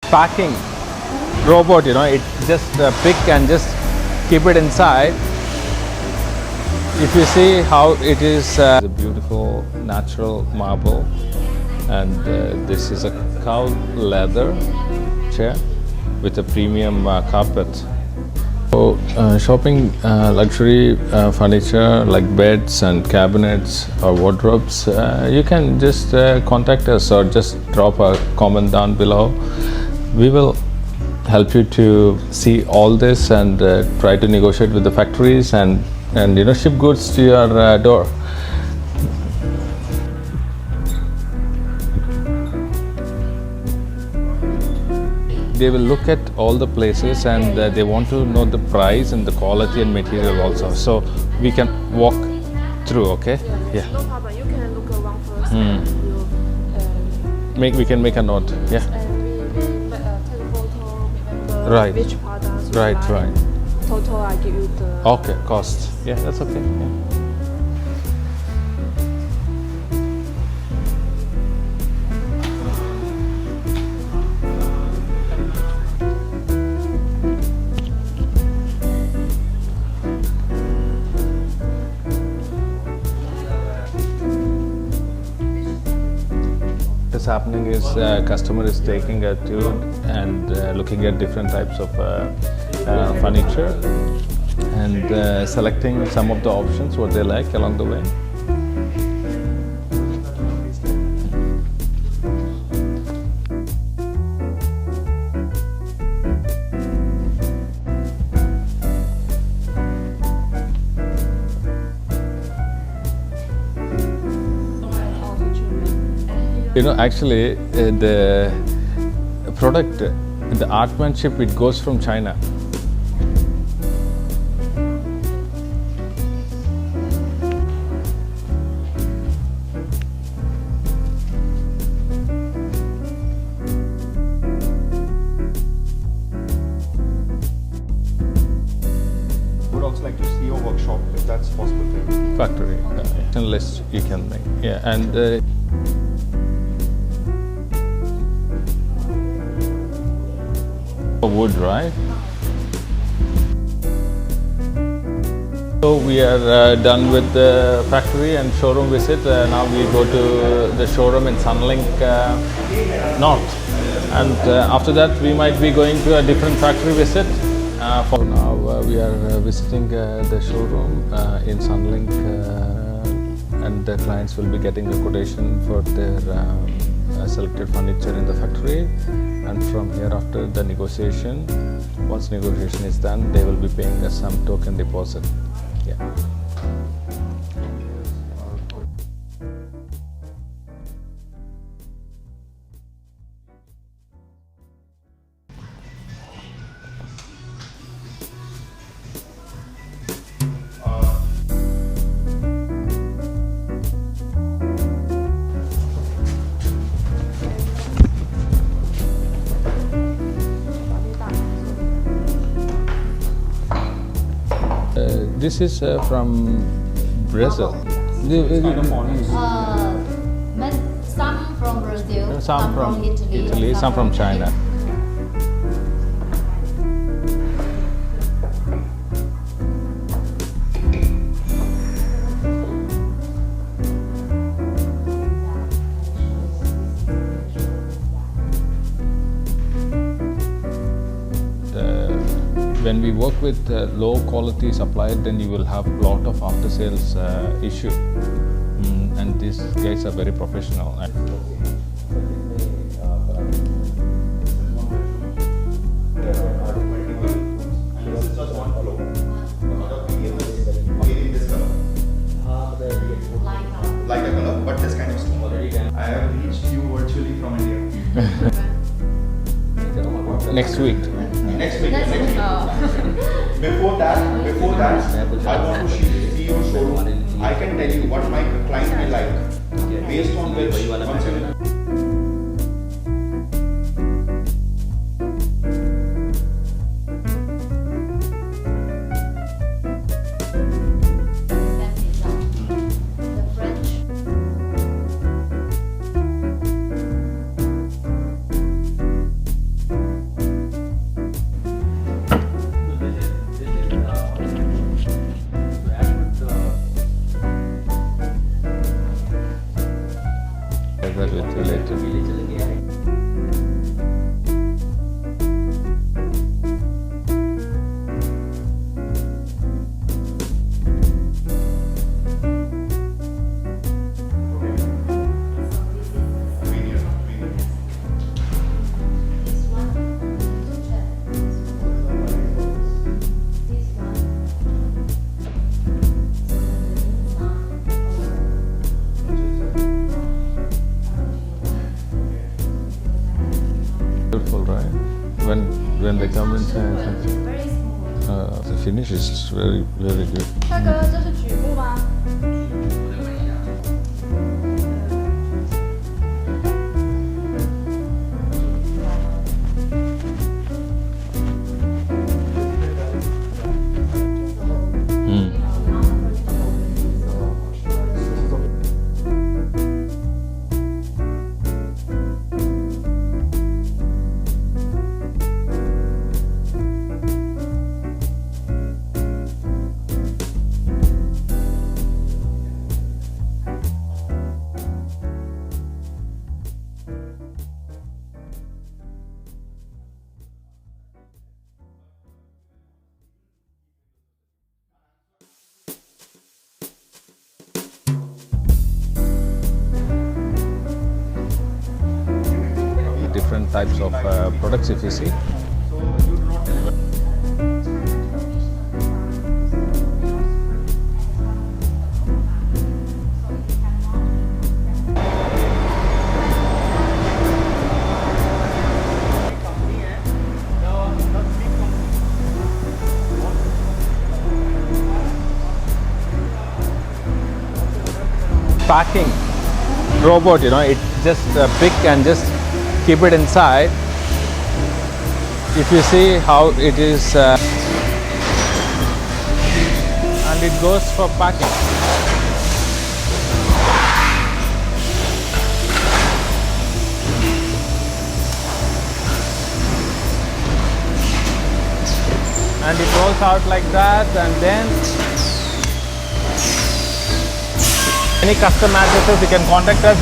packing robot, you know, it just pick and just keep it inside. If you see how it is a beautiful natural marble, and this is a cow leather chair with a premium carpet. So shopping luxury furniture like beds and cabinets or wardrobes, you can just contact us or just drop a comment down below. We will help you to see all this and try to negotiate with the factories and you know, ship goods to your door. They will look at all the places and they want to know the price and the quality and material also. So we can walk through, okay? Yeah. No problem. You can look around first. We can make a note. Yeah. And we take a photo. Remember Right. which products. Right. Like. Right. Total, I give you the. Okay. Cost. Yeah, that's okay. Yeah. What's happening is customer is taking a tour and looking at different types of furniture and selecting some of the options what they like along the way. You know, actually, the product, the artmanship, it goes from China. Would also like to see your workshop if that's possible. Factory, list you can make. Yeah, and. Wood, right? So we are done with the factory and showroom visit. Now we go to the showroom in Sunlink North, and after that we might be going to a different factory visit. For now we are visiting the showroom in Sunlink, and the clients will be getting a quotation for their selected furniture in the factory, and from here after the negotiation, once negotiation is done, they will be paying us some token deposit. Yeah. This is from Brazil. Some from Brazil, Some from Italy, some from China. When we work with low quality supplier, then you will have a lot of after sales issue, and these guys are very professional. Like a color, but this kind of stone. I have reached you virtually from India. Next week. Next week. Before that, I want to see your showroom. I can tell you what my client may like, based on which once you when they come inside. Very smooth. The finish is very good. 大哥，这是局部吗？ Different types of products if you see. Packing robot, it just pick and just keep it inside. If you see how it is, and it goes for packing. And it rolls out like that, and then any custom addresses you can contact us.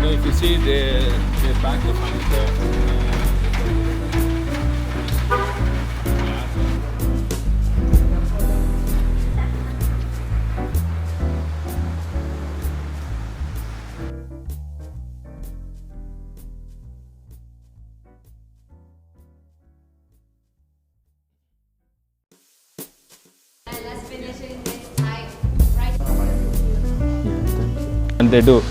If you see they pack the furniture. Let's finish in this side, right? And they do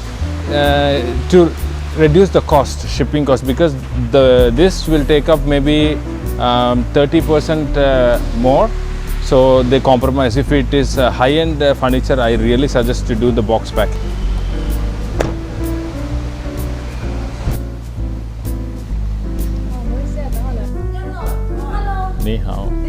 to reduce the cost, shipping cost, because this will take up maybe 30% more, so they compromise. If it is high-end furniture, I really suggest to do the box pack. Ni hao.